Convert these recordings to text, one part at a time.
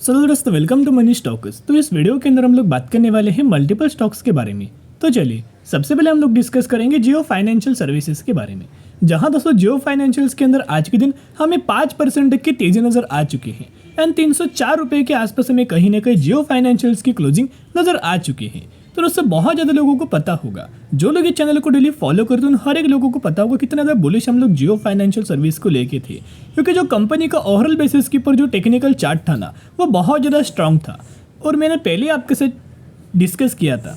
दोस्तों welcome to money stocks. तो इस वीडियो के अंदर हम लोग बात करने वाले हैं मल्टीपल स्टॉक्स के बारे में। तो चलिए सबसे पहले हम लोग डिस्कस करेंगे जियो फाइनेंशियल सर्विसेज के बारे में, जहां दोस्तों जियो फाइनेंशियल्स के अंदर आज के दिन हमें 5% की तेजी नजर आ चुकी है एंड 304 रुपये के आसपास हमें कहीं ना कहीं जियो फाइनेंशियल्स की क्लोजिंग नजर आ चुकी है। तो दोस्तों बहुत ज़्यादा लोगों को पता होगा, जो लोग इस चैनल को डेली फॉलो करते हैं उन हर एक लोगों को पता होगा कितना ज़्यादा बुलिश हम लोग जियो फाइनेंशियल सर्विस को लेके थे, क्योंकि जो कंपनी का ओवरऑल बेसिस के ऊपर जो टेक्निकल चार्ट था ना वो बहुत ज़्यादा स्ट्रांग था। और मैंने पहले आपके साथ डिस्कस किया था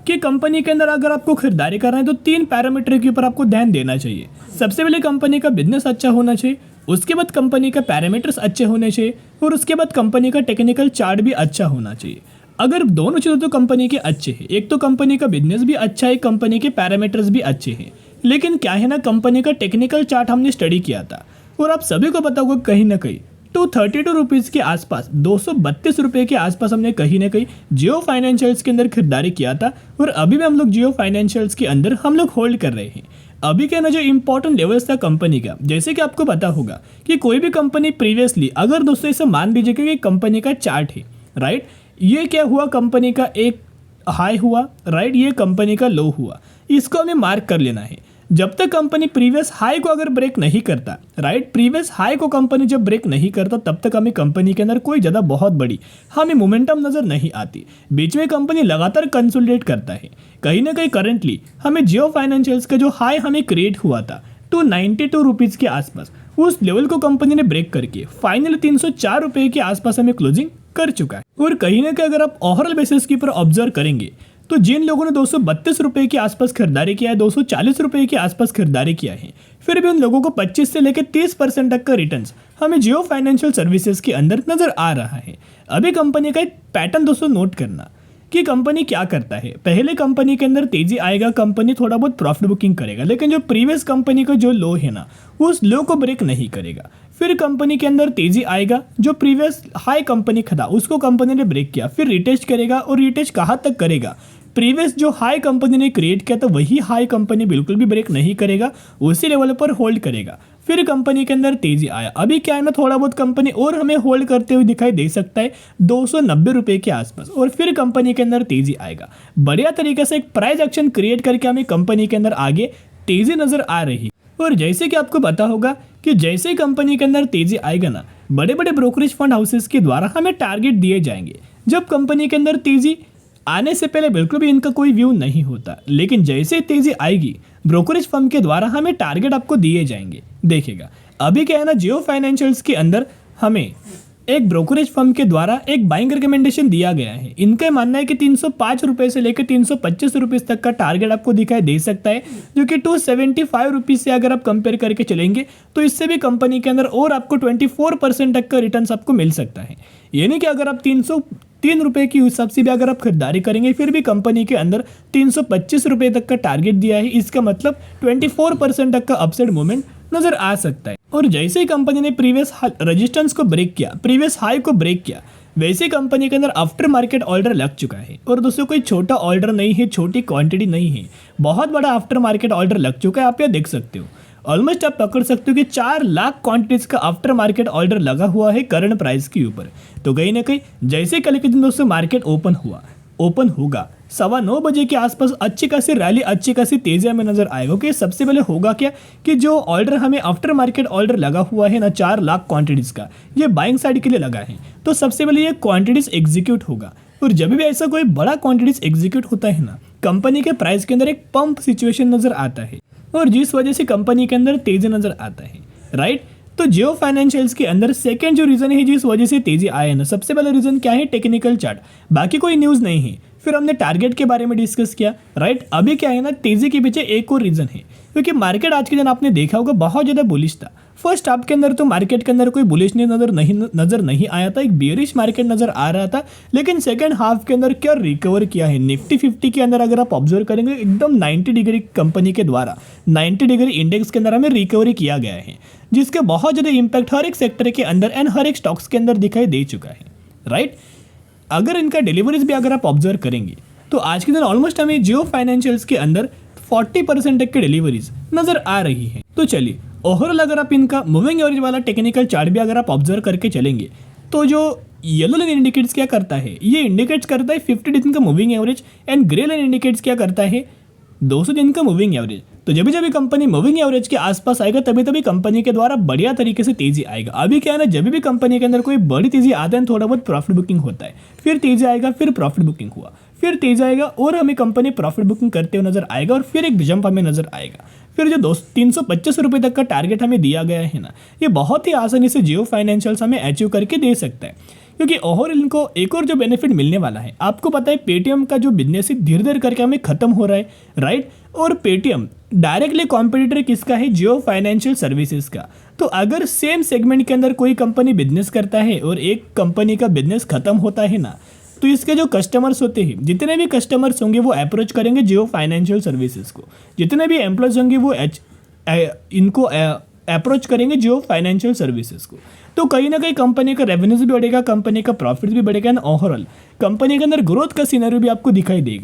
कि कंपनी के अंदर अगर आपको खरीदारी करना है तो 3 पैरामीटर के ऊपर आपको ध्यान देना चाहिए। सबसे पहले कंपनी का बिजनेस अच्छा होना चाहिए, उसके बाद कंपनी का पैरामीटर्स अच्छे होने चाहिए और उसके बाद कंपनी का टेक्निकल चार्ट भी अच्छा होना चाहिए। अगर दोनों चीज़ें तो कंपनी के अच्छे हैं, एक तो कंपनी का बिजनेस भी अच्छा है, कंपनी के पैरामीटर्स भी अच्छे हैं, लेकिन क्या है ना कंपनी का टेक्निकल चार्ट हमने स्टडी किया था और आप सभी को पता होगा कहीं ना कहीं 232 रुपीज़ के आसपास 232 रुपये के आसपास हमने कहीं ना कहीं जियो फाइनेंशियल्स के अंदर खरीदारी किया था और अभी भी हम लोग जियो फाइनेंशियल्स के अंदर हम लोग होल्ड कर रहे हैं। अभी क्या ना जो इंपॉर्टेंट लेवल्स था कंपनी का, जैसे कि आपको पता होगा कि कोई भी कंपनी प्रीवियसली अगर दोस्तों इसे मान लीजिए कि कंपनी का चार्ट है, राइट, ये क्या हुआ कंपनी का एक हाई हुआ, राइट, ये कंपनी का लो हुआ, इसको हमें मार्क कर लेना है। जब तक कंपनी प्रीवियस हाई को अगर ब्रेक नहीं करता, राइट, प्रीवियस हाई को कंपनी जब ब्रेक नहीं करता तब तक हमें कंपनी के अंदर कोई ज़्यादा बहुत बड़ी हमें मोमेंटम नज़र नहीं आती। बीच में कंपनी लगातार कंसोलिडेट करता है। कहीं ना कहीं करंटली हमें जियो फाइनेंशियल्स का जो हाई हमें क्रिएट हुआ था 292 रुपीज़ के आसपास, उस लेवल को कंपनी ने ब्रेक करके फाइनली 304 रुपये के आसपास हमें क्लोजिंग कर चुका है। और कहीं ना कहीं अगर आप ओवरऑल बेसिस के ऊपर ऑब्जर्व करेंगे तो जिन लोगों ने 232 रुपये के आसपास खरीदारी किया है, 240 रुपये के आसपास खरीदारी किया है, फिर भी उन लोगों को 25 से लेकर 30% तक का रिटर्न्स हमें जियो फाइनेंशियल सर्विसेज के अंदर नजर आ रहा है। अभी कंपनी का एक पैटर्न दोस्तों नोट करना कि कंपनी क्या करता है। पहले कंपनी के अंदर तेजी आएगा, कंपनी थोड़ा बहुत प्रॉफिट बुकिंग करेगा, लेकिन जो प्रीवियस कंपनी का जो लो है ना उस लो को ब्रेक नहीं करेगा। फिर कंपनी के अंदर तेजी आएगा, जो प्रीवियस हाई कंपनी था उसको कंपनी ने ब्रेक किया, फिर रिटेस्ट करेगा और रिटेस्ट कहाँ तक करेगा, प्रीवियस जो हाई कंपनी ने क्रिएट किया था वही हाई कंपनी बिल्कुल भी ब्रेक नहीं करेगा, उसी लेवल पर होल्ड करेगा। फिर कंपनी के अंदर तेजी आया, अभी क्या है ना थोड़ा बहुत कंपनी और हमें होल्ड करते हुए दिखाई दे सकता है 290 रुपये के आसपास, और फिर कंपनी के अंदर तेजी आएगा। बढ़िया तरीके से एक प्राइस एक्शन क्रिएट करके हमें कंपनी के अंदर आगे तेजी नजर आ रही। और जैसे कि आपको पता होगा कि जैसे ही कंपनी के अंदर तेजी आएगा ना, बड़े बड़े ब्रोकरेज फंड हाउसेस के द्वारा हमें टारगेट दिए जाएंगे। जब कंपनी के अंदर तेजी आने से पहले बिल्कुल भी इनका कोई व्यू नहीं होता, लेकिन जैसे ही तेजी आएगी ब्रोकरेज फर्म के द्वारा हमें टारगेट आपको दिए जाएंगे। देखिएगा अभी क्या है ना जियो फाइनेंशियल्स के अंदर हमें एक ब्रोकरेज फर्म के द्वारा एक बाइंग रिकमेंडेशन दिया गया है। इनका मानना है कि 305 रुपये से लेकर 325 रुपये तक का टारगेट आपको दिखाई दे सकता है, जो कि 275 रुपीज़ से अगर आप कंपेयर करके चलेंगे तो इससे भी कंपनी के अंदर और आपको 24% तक का रिटर्न आपको मिल सकता है। यानी कि अगर आप 303 रुपये की हिसाब से भी अगर आप खरीदारी करेंगे फिर भी कंपनी के अंदर 325 रुपये तक का टारगेट दिया है, इसका मतलब 24% तक का अपसाइड मूवमेंट नजर आ सकता है। और जैसे ही कंपनी ने प्रीवियस रेजिस्टेंस को ब्रेक किया, प्रीवियस हाई को ब्रेक किया, वैसे कंपनी के अंदर आफ्टर मार्केट ऑर्डर लग चुका है। और दोस्तों कोई छोटा ऑर्डर नहीं है, छोटी क्वांटिटी नहीं है, बहुत बड़ा आफ्टर मार्केट ऑर्डर लग चुका है। आप यह देख सकते हो, ऑलमोस्ट आप पकड़ सकते हो कि 4 लाख क्वांटिटीज का आफ्टर मार्केट ऑर्डर लगा हुआ है करंट प्राइस के ऊपर। तो कहीं ना कहीं जैसे कल के दिन दोस्तों मार्केट ओपन होगा 9:15 बजे के आसपास अच्छी खासी रैली, अच्छी खासी तेजी हमें नजर आएगा। कि सबसे पहले होगा क्या कि जो ऑर्डर हमें आफ्टर मार्केट ऑर्डर लगा हुआ है ना 4 लाख क्वांटिटीज का, ये बाइंग साइड के लिए लगा है, तो सबसे पहले ये क्वांटिटीज एग्जीक्यूट होगा। और जब भी ऐसा कोई बड़ा क्वांटिटीज एग्जीक्यूट होता है ना, कंपनी के प्राइस के अंदर एक पंप सिचुएशन नजर आता है और जिस वजह से कंपनी के अंदर तेजी नजर आता है, राइट। तो जियो फाइनेंशियल्स के अंदर सेकंड जो रीजन है जिस वजह से तेजी आया ना, सबसे पहला रीजन क्या है, टेक्निकल चार्ट, बाकी कोई न्यूज़ नहीं है। फिर हमने टारगेट के बारे में डिस्कस किया, राइट। अभी क्या है ना तेजी के पीछे एक और रीजन है, क्योंकि मार्केट आज के दिन आपने देखा होगा बहुत ज़्यादा बुलिश था। फर्स्ट हाफ के अंदर तो मार्केट के अंदर कोई बुलिशनेस नजर नहीं आया था, एक बेयरिश मार्केट नजर आ रहा था, लेकिन सेकंड हाफ के अंदर क्या रिकवर किया है। निफ्टी 50 के अंदर अगर आप ऑब्जर्व करेंगे एकदम 90 डिग्री कंपनी के द्वारा 90 डिग्री इंडेक्स के अंदर हमें रिकवरी किया गया है, जिसका बहुत ज़्यादा इंपैक्ट हर एक सेक्टर के अंदर एंड हर एक स्टॉक्स के अंदर दिखाई दे चुका है, राइट। अगर इनका डिलीवरीज भी अगर आप ऑब्जर्व करेंगे तो आज के दिन ऑलमोस्ट हमें जियो फाइनेंशियल्स के अंदर 40% तक की डिलीवरीज नजर आ रही है। तो चलिए ओवरऑल अगर आप इनका मूविंग एवरेज वाला टेक्निकल चार्ट भी अगर आप ऑब्जर्व करके चलेंगे तो जो येलो लाइन इंडिकेट्स क्या करता है, ये इंडिकेट्स करता है 50 दिन का moving average, and grey line indicates क्या करता है 200 दिन का मूविंग एवरेज। तो जब भी कंपनी मूविंग एवरेज के आसपास आएगा तभी तभी कंपनी के द्वारा बढ़िया तरीके से तेजी आएगा। अभी क्या है ना, जब भी कंपनी के अंदर कोई बड़ी तेजी आता है थोड़ा बहुत प्रॉफिट बुकिंग होता है, फिर तेजी आएगा, फिर प्रॉफिट बुकिंग हुआ, फिर तेज आएगा और हमें कंपनी प्रॉफिट बुकिंग करते हुए नजर आएगा और फिर एक जंप हमें नजर आएगा। फिर जो 325 रुपये तक का टारगेट हमें दिया गया है ना, ये बहुत ही आसानी से जियो फाइनेंशियल्स हमें अचीव करके दे सकता है। क्योंकि ओवरऑल इनको एक और जो बेनिफिट मिलने वाला है, आपको पता है पेटीएम का जो बिजनेस है धीरे धीरे करके हमें खत्म हो रहा है, राइट। और पेटीएम डायरेक्टली कॉम्पिटिटर किसका है, जियो फाइनेंशियल सर्विसेज का। तो अगर सेम सेगमेंट के अंदर कोई कंपनी बिजनेस करता है और एक कंपनी का बिजनेस खत्म होता है ना, तो इसके जो कस्टमर्स होते हैं, जितने भी कस्टमर्स होंगे वो अप्रोच करेंगे जियो फाइनेंशियल सर्विसेज को, जितने भी एम्प्लॉयज होंगे वो इनको अप्रोच करेंगे जियो फाइनेंशियल सर्विसेज को। तो कहीं ना कहीं कंपनी का रेवेन्यूज भी बढ़ेगा, कंपनी का प्रॉफिट भी बढ़ेगा, एंड ओवरऑल कंपनी के अंदर ग्रोथ का सीनरी भी आपको दिखाई देगा।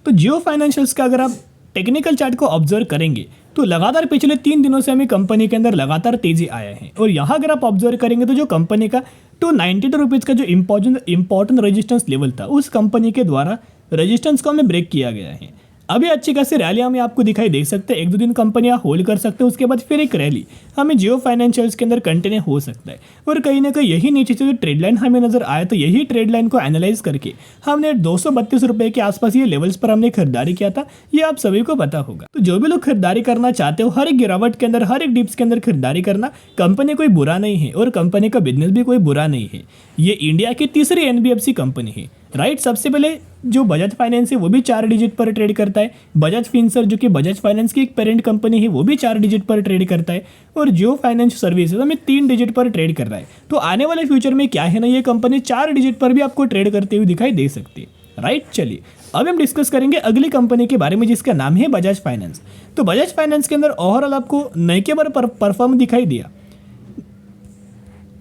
तो जियो फाइनेंशियल्स का अगर आप टेक्निकल चार्ट को ऑब्जर्व करेंगे तो लगातार पिछले 3 दिनों से हमें कंपनी के अंदर लगातार तेजी आया है। और यहाँ अगर आप ऑब्जर्व करेंगे तो जो कंपनी का 292 रुपीज़ का जो इंपॉर्टेंट रेजिस्टेंस लेवल था, उस कंपनी के द्वारा रेजिस्टेंस को हमें ब्रेक किया गया है। अभी अच्छी खासी रैली हमें आपको दिखाई दे सकते हैं, 1-2 दिन कंपनियां होल्ड कर सकते हैं, उसके बाद फिर एक रैली हमें जियो फाइनेंशियल्स के अंदर कंटिन्यू हो सकता है। और कहीं ना कहीं यही नीचे से जो ट्रेड लाइन हमें नजर आया, तो यही ट्रेड लाइन को एनालाइज करके हमने 232 रुपये के आसपास ये लेवल्स पर हमने खरीदारी किया था, ये आप सभी को पता होगा। तो जो भी लोग खरीदारी करना चाहते हो, हर एक गिरावट के अंदर, हर एक डिप्स के अंदर खरीदारी करना, कंपनी कोई बुरा नहीं है और कंपनी का बिजनेस भी कोई बुरा नहीं है। ये इंडिया की तीसरी एनबीएफसी कंपनी है, राइट। सबसे पहले जो बजाज फाइनेंस है वो भी 4 डिजिट पर ट्रेड करता है, बजाज फिनसर्व जो कि बजाज फाइनेंस की एक पेरेंट कंपनी है वो भी 4 डिजिट पर ट्रेड करता है, और जियो फाइनेंस सर्विसेज हमें 3 डिजिट पर ट्रेड कर रहा है। तो आने वाले फ्यूचर में क्या है ना, ये कंपनी 4 डिजिट पर भी आपको ट्रेड करते हुए दिखाई दे सकती है, राइट। चलिए अब हम डिस्कस करेंगे अगली कंपनी के बारे में जिसका नाम है बजाज फाइनेंस। तो बजाज फाइनेंस के अंदर ओवरऑल आपको नए के बार परफॉर्म दिखाई दिया।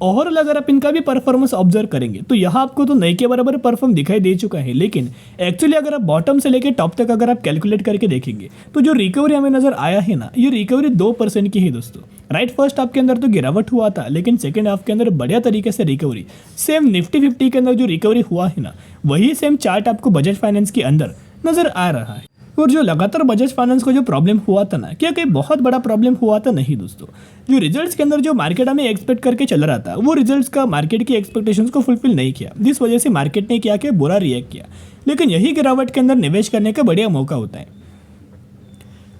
ओवरऑल अगर आप इनका भी परफॉर्मेंस ऑब्जर्व करेंगे तो यहाँ आपको तो नए के बराबर परफॉर्म दिखाई दे चुका है, लेकिन एक्चुअली अगर आप बॉटम से लेकर टॉप तक अगर आप कैलकुलेट करके देखेंगे तो जो रिकवरी हमें नजर आया है ना, ये रिकवरी 2% की है दोस्तों, राइट। फर्स्ट हाफ के अंदर तो गिरावट हुआ था, लेकिन सेकंड हाफ के अंदर बढ़िया तरीके से रिकवरी, सेम निफ्टी 50 के अंदर जो रिकवरी हुआ है ना, वही सेम चार्ट आपको बजाज फाइनेंस के अंदर नजर आ रहा है। और जो लगातार बजाज फाइनेंस को जो प्रॉब्लम हुआ था ना, क्या कोई बहुत बड़ा प्रॉब्लम हुआ था, नहीं दोस्तों। जो रिजल्ट्स के अंदर जो मार्केट हमें एक्सपेक्ट करके चल रहा था, वो रिजल्ट्स का मार्केट की एक्सपेक्टेशंस को फुलफिल नहीं किया, जिस वजह से मार्केट ने क्या किया, बुरा रिएक्ट किया। लेकिन यही गिरावट के अंदर निवेश करने का बढ़िया मौका होता है।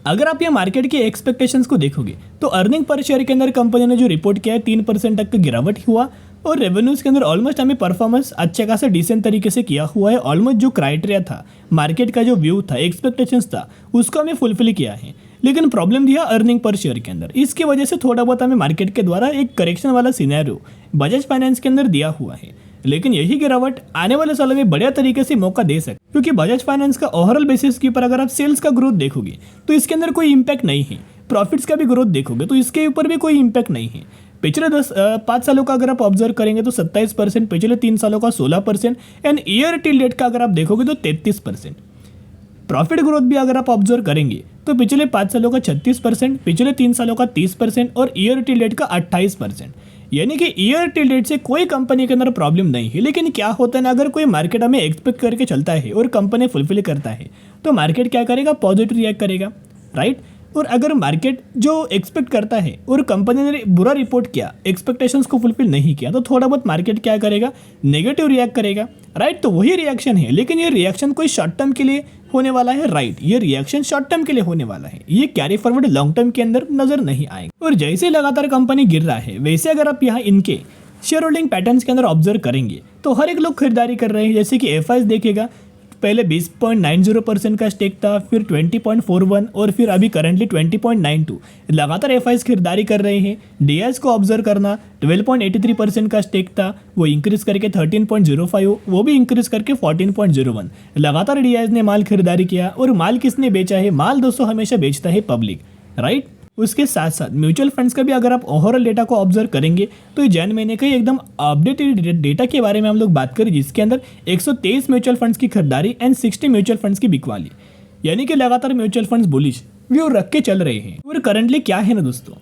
अगर आप ये मार्केट की एक्सपेक्टेशंस को देखोगे तो अर्निंग पर शेयर के अंदर कंपनी ने जो रिपोर्ट किया है 3% तक का गिरावट हुआ, और रेवेन्यूज के अंदर ऑलमोस्ट हमें परफॉर्मेंस अच्छे खासा डिसेंट तरीके से किया हुआ है। ऑलमोस्ट जो क्राइटेरिया था, मार्केट का जो व्यू था, एक्सपेक्टेशंस था, उसको हमें फुलफिल किया है। लेकिन प्रॉब्लम दिया अर्निंग पर शेयर के अंदर, इसकी वजह से थोड़ा बहुत हमें मार्केट के द्वारा एक करेक्शन वाला सिनेरियो बजाज फाइनेंस के अंदर दिया हुआ है। लेकिन यही गिरावट आने वाले सालों में बढ़िया तरीके से मौका दे सकते, क्योंकि बजाज फाइनेंस का ओवरऑल बेसिस के ऊपर अगर आप सेल्स का ग्रोथ देखोगे तो इसके अंदर कोई इंपैक्ट नहीं है, प्रॉफिट्स का भी ग्रोथ देखोगे तो इसके ऊपर भी कोई इंपैक्ट नहीं है। पिछले 5 सालों का अगर आप ऑब्जर्व करेंगे तो 27%, पिछले 3 सालों का 16%, एंड ईयर टिल डेट का अगर आप देखोगे तो 33%। प्रॉफिट ग्रोथ भी अगर आप ऑब्जर्व करेंगे तो पिछले 5 सालों का 36%, पिछले 3 सालों का 30% और ईयर टिल डेट का 28%। यानी कि ईयर टिल डेट से कोई कंपनी के अंदर प्रॉब्लम नहीं है। लेकिन क्या होता है ना, अगर कोई मार्केट हमें एक्सपेक्ट करके चलता है और कंपनी फुलफिल करता है तो मार्केट क्या करेगा, पॉजिटिव रिएक्ट करेगा, राइट। और अगर मार्केट जो एक्सपेक्ट करता है और कंपनी ने बुरा रिपोर्ट किया, एक्सपेक्टेशंस को फुलफिल नहीं किया, तो थोड़ा बहुत मार्केट क्या करेगा, नेगेटिव रिएक्ट करेगा, राइट। तो वही रिएक्शन है, लेकिन ये रिएक्शन कोई शॉर्ट टर्म के लिए होने वाला है, राइट। ये रिएक्शन शॉर्ट टर्म के लिए होने वाला है, ये कैरी फॉरवर्ड लॉन्ग टर्म के अंदर नजर नहीं आएगा। और जैसे लगातार कंपनी गिर रहा है, वैसे अगर आप यहाँ इनके शेयर होल्डिंग पैटर्न्स के अंदर ऑब्जर्व करेंगे तो हर एक लोग खरीदारी कर रहे हैं। जैसे कि एफआईएस देखेगा, पहले 20.90% का स्टेक था, फिर 20.41 और फिर अभी करंटली 20.92, लगातार एफआईएस खरीदारी कर रहे हैं। डीआईएस को ऑब्जर्व करना, 12.83% का स्टेक था, वो इंक्रीज करके 13.05, वो भी इंक्रीज करके 14.01। लगातार डीआईएस ने माल खरीदारी किया, और माल किसने बेचा है, माल दोस्तों हमेशा बेचता है पब्लिक, राइट। उसके साथ साथ म्यूचुअल फंड्स का भी अगर आप ओवरऑल डेटा को ऑब्जर्व करेंगे तो ये जैन महीने का एकदम अपडेटेड डेटा के बारे में हम लोग बात करें, जिसके अंदर 123 म्यूचुअल फंड्स की खरीदारी एंड 60 म्यूचुअल फंड्स की बिकवाली, यानी कि लगातार म्यूचुअल फंड्स बुलिश व्यू रख के चल रहे हैं। और करंटली क्या है ना दोस्तों,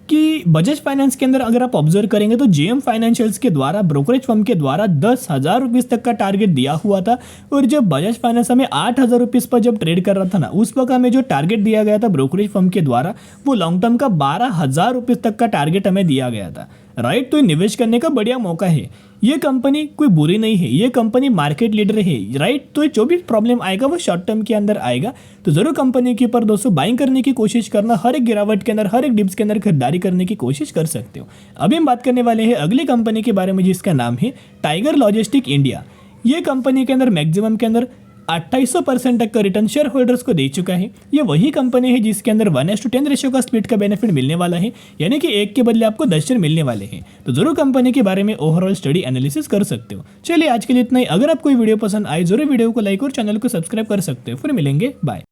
कि बजाज फाइनेंस के अंदर अगर आप ऑब्जर्व करेंगे तो जेएम फाइनेंशियल्स के द्वारा ब्रोकरेज फर्म के द्वारा 10,000 रुपीज़ तक का टारगेट दिया हुआ था। और जब बजाज फाइनेंस हमें 8,000 रुपीज़ पर जब ट्रेड कर रहा था ना, उस वक्त हमें जो टारगेट दिया गया था ब्रोकरेज फर्म के द्वारा वो लॉन्ग टर्म का 12,000 रुपीज़ तक का टारगेट हमें दिया गया था। राइट, तो निवेश करने का बढ़िया मौका है। ये कंपनी कोई बुरी नहीं है, ये कंपनी मार्केट लीडर है। राइट, तो जो भी प्रॉब्लम आएगा वो शॉर्ट टर्म के अंदर आएगा। तो जरूर कंपनी के ऊपर दोस्तों बाइंग करने की कोशिश करना, हर एक गिरावट के अंदर, हर एक डिप्स के अंदर खरीदारी करने की कोशिश कर सकते हो। अभी हम बात करने वाले हैं अगली कंपनी के बारे में जिसका नाम है टाइगर लॉजिस्टिक इंडिया। ये कंपनी के अंदर मैक्सिमम के अंदर 2800% तक का रिटर्न शेयर होल्डर्स को दे चुका है। ये वही कंपनी है जिसके अंदर 1:10 रेशियो का स्प्लिट का बेनिफिट मिलने वाला है, यानी कि 1 के बदले आपको 10 शेयर मिलने वाले हैं। तो जरूर कंपनी के बारे में ओवरऑल स्टडी एनालिसिस कर सकते हो। चलिए आज के लिए इतना ही। अगर आपको ये वीडियो पसंद आए जरूर वीडियो को लाइक और चैनल को सब्सक्राइब कर सकते हो। फिर मिलेंगे, बाय।